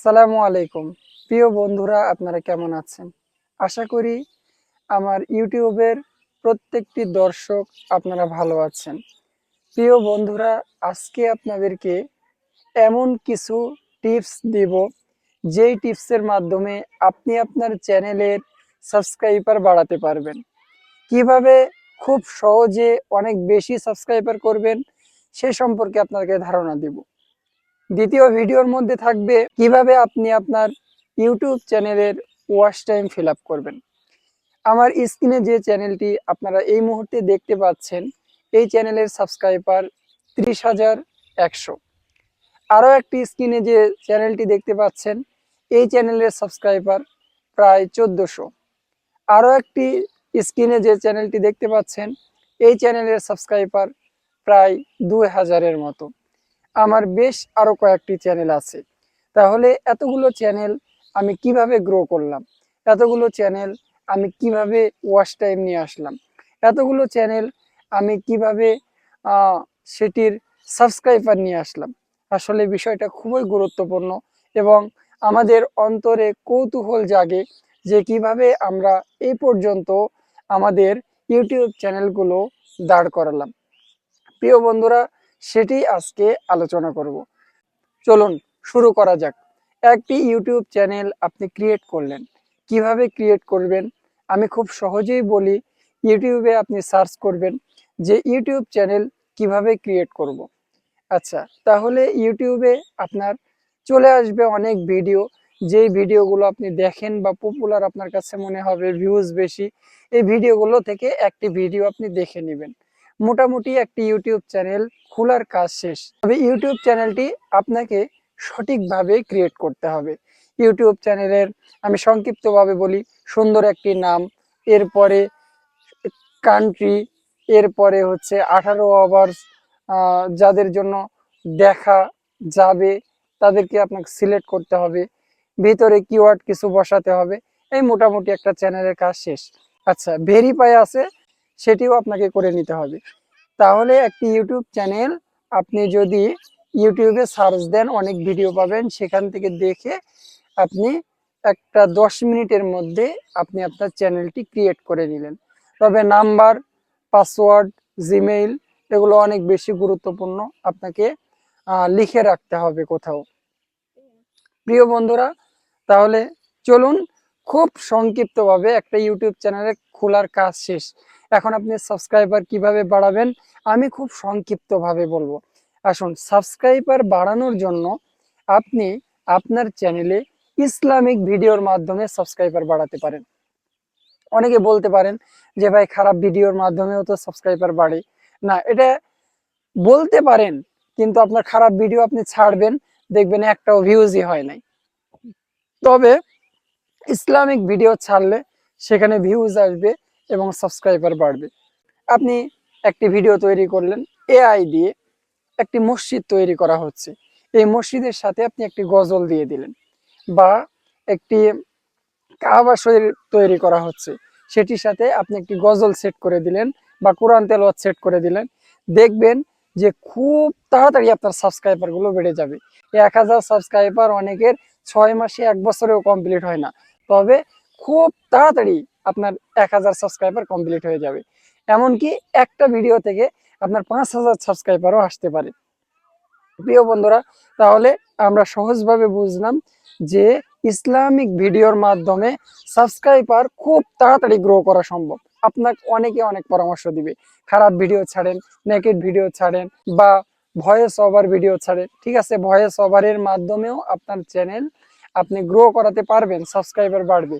আসসালামু আলাইকুম। প্রিয় বন্ধুরা, আপনারা কেমন আছেন? আশা করি আমার ইউটিউবের প্রত্যেকটি দর্শক আপনারা ভালো আছেন। প্রিয় বন্ধুরা, আজকে আপনাদেরকে এমন কিছু টিপস দিব, যেই টিপসের মাধ্যমে আপনি আপনার চ্যানেলের সাবস্ক্রাইবার বাড়াতে পারবেন। কিভাবে খুব সহজে অনেক বেশি সাবস্ক্রাইবার করবেন সে সম্পর্কে আপনাকে ধারণা দিব। দ্বিতীয় ভিডিওর মধ্যে থাকবে কিভাবে আপনি আপনার ইউটিউব চ্যানেলের ওয়াচ টাইম ফিল আপ করবেন। আমার স্ক্রিনে যে চ্যানেলটি আপনারা এই মুহূর্তে দেখতে পাচ্ছেন, এই চ্যানেলের সাবস্ক্রাইবার 30,100। আরও একটি স্ক্রিনে যে চ্যানেলটি দেখতে পাচ্ছেন, এই চ্যানেলের সাবস্ক্রাইবার প্রায় 1400। আরও একটি স্ক্রিনে যে চ্যানেলটি দেখতে পাচ্ছেন, এই চ্যানেলের সাবস্ক্রাইবার প্রায় 2000-এর মতো। আমার বেশ আরও কয়েকটি চ্যানেল আছে। তাহলে এতগুলো চ্যানেল আমি কিভাবে গ্রো করলাম, এতগুলো চ্যানেল আমি কিভাবে ওয়াচ টাইম নিয়ে আসলাম, এতগুলো চ্যানেল আমি কিভাবে সেটির সাবস্ক্রাইবার নিয়ে আসলাম। আসলে বিষয়টা খুবই গুরুত্বপূর্ণ এবং আমাদের অন্তরে কৌতূহল জাগে যে কিভাবে আমরা এই পর্যন্ত আমাদের ইউটিউব চ্যানেলগুলো দাঁড় করালাম। প্রিয় বন্ধুরা, সেটি আজকে আলোচনা করব। চলুন শুরু করা যাক। একটি ইউটিউব চ্যানেল আপনি ক্রিয়েট করলেন, কিভাবে ক্রিয়েট করবেন আমি খুব সহজেই বলি। ইউটিউবে আপনি সার্চ করবেন যে ইউটিউব চ্যানেল কিভাবে ক্রিয়েট করব। আচ্ছা, তাহলে ইউটিউবে আপনার চলে আসবে অনেক ভিডিও, যেই ভিডিওগুলো আপনি দেখেন বা পপুলার আপনার কাছে মনে হবে, ভিউজ বেশি, এই ভিডিওগুলো থেকে একটি ভিডিও আপনি দেখে নেবেন। মোটামুটি একটি ইউটিউব চ্যানেল খোলার কাজ শেষ। তবে ইউটিউব চ্যানেলটি আপনাকে সঠিকভাবে ক্রিয়েট করতে হবে। ইউটিউব চ্যানেলের আমি সংক্ষিপ্তভাবে বলি, সুন্দর একটি নাম, এরপরে কান্ট্রি, এরপরে হচ্ছে 18 আওয়ার্স যাদের জন্য দেখা যাবে তাদেরকে আপনাকে সিলেক্ট করতে হবে, ভিতরে কিওয়ার্ড কিছু বসাতে হবে। এই মোটামুটি একটা চ্যানেলের কাজ শেষ। আচ্ছা, ভেরিফাই আছে, সেটিও আপনাকে করে নিতে হবে। তাহলে একটি ইউটিউব চ্যানেল আপনি যদি ইউটিউবে সার্চ দেন, অনেক ভিডিও পাবেন, সেখান থেকে দেখে আপনি একটা 10 মিনিটের মধ্যে আপনি আপনার চ্যানেলটি ক্রিয়েট করে নিলেন। তবে নাম্বার, পাসওয়ার্ড, জিমেইল এগুলো অনেক বেশি গুরুত্বপূর্ণ, আপনাকে লিখে রাখতে হবে কোথাও। প্রিয় বন্ধুরা, তাহলে চলুন খুব সংক্ষিপ্তভাবে একটা ইউটিউব চ্যানেলে খোলার কাজ শেষ। এখন আপনি সাবস্ক্রাইবার কিভাবে বাড়াবেন আমি খুব সংক্ষিপ্তভাবে বলবো। আসুন, সাবস্ক্রাইবার বাড়ানোর জন্য আপনি আপনার চ্যানেলে ইসলামিক ভিডিওর মাধ্যমে সাবস্ক্রাইবার বাড়াতে পারেন। অনেকে বলতে পারেন যে ভাই, খারাপ ভিডিওর মাধ্যমেও তো সাবস্ক্রাইবার বাড়ে। না, এটা বলতে পারেন, কিন্তু আপনার খারাপ ভিডিও আপনি ছাড়বেন, দেখবেন একটাও ভিউজই হয় নাই। তবে ইসলামিক ভিডিও ছাড়লে সেখানে ভিউজ আসবে এবং সাবস্ক্রাইবার বাড়বে। আপনি একটি ভিডিও তৈরি করলেন, এআই দিয়ে একটি মসজিদ তৈরি করা হচ্ছে, এই মসজিদের সাথে আপনি একটি গজল দিয়ে দিলেন, বা একটি কাবা শরীফ তৈরি করা হচ্ছে, সেটির সাথে আপনি একটি গজল সেট করে দিলেন বা কোরআন তেলাওয়াত সেট করে দিলেন, দেখবেন যে খুব তাড়াতাড়ি আপনার সাবস্ক্রাইবার গুলো বেড়ে যাবে। 1000 সাবস্ক্রাইবার অনেকের 6 মাসে 1 বছরেও কমপ্লিট হয় না, তবে খুব তাড়াতাড়ি আপনার 1000 সাবস্ক্রাইবার কমপ্লিট হয়ে যাবে। এমনকি একটা ভিডিও থেকে আপনার 5000 সাবস্ক্রাইবারও আসতে পারে। প্রিয় বন্ধুরা, তাহলে আমরা সহজভাবে বুঝলাম যে ইসলামিক ভিডিওর মাধ্যমে সাবস্ক্রাইবার খুব তাড়াতাড়ি গ্রো করা সম্ভব। আপনাকে অনেকে অনেক পরামর্শ দিবে, খারাপ ভিডিও ছাড়েন, নেকেড ভিডিও ছাড়েন, বা ভয়েস ওভার ভিডিও ছাড়েন। ঠিক আছে, ভয়েস ওভারের মাধ্যমেও আপনার চ্যানেল আপনি গ্রো করাতে পারবেন, সাবস্ক্রাইবার বাড়বে।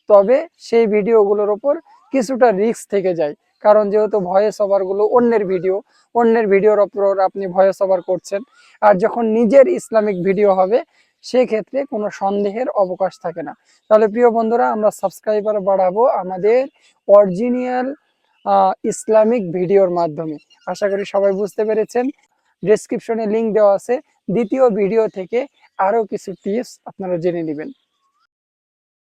তবে সেই ভিডিওগুলোর ওপর কিছুটা রিস্ক থেকে যায়, কারণ যেহেতু ভয়েস ওভারগুলো অন্যের ভিডিওর ওপর আপনি ভয়েস ওভার করছেন। আর যখন নিজের ইসলামিক ভিডিও হবে, সেক্ষেত্রে কোনো সন্দেহের অবকাশ থাকে না। তাহলে প্রিয় বন্ধুরা, আমরা সাবস্ক্রাইবার বাড়াবো আমাদের অরিজিনাল ইসলামিক ভিডিওর মাধ্যমে। আশা করি সবাই বুঝতে পেরেছেন। ডেসক্রিপশনে লিঙ্ক দেওয়া আছে, দ্বিতীয় ভিডিও থেকে আরও কিছু টিপস আপনারা জেনে নেবেন।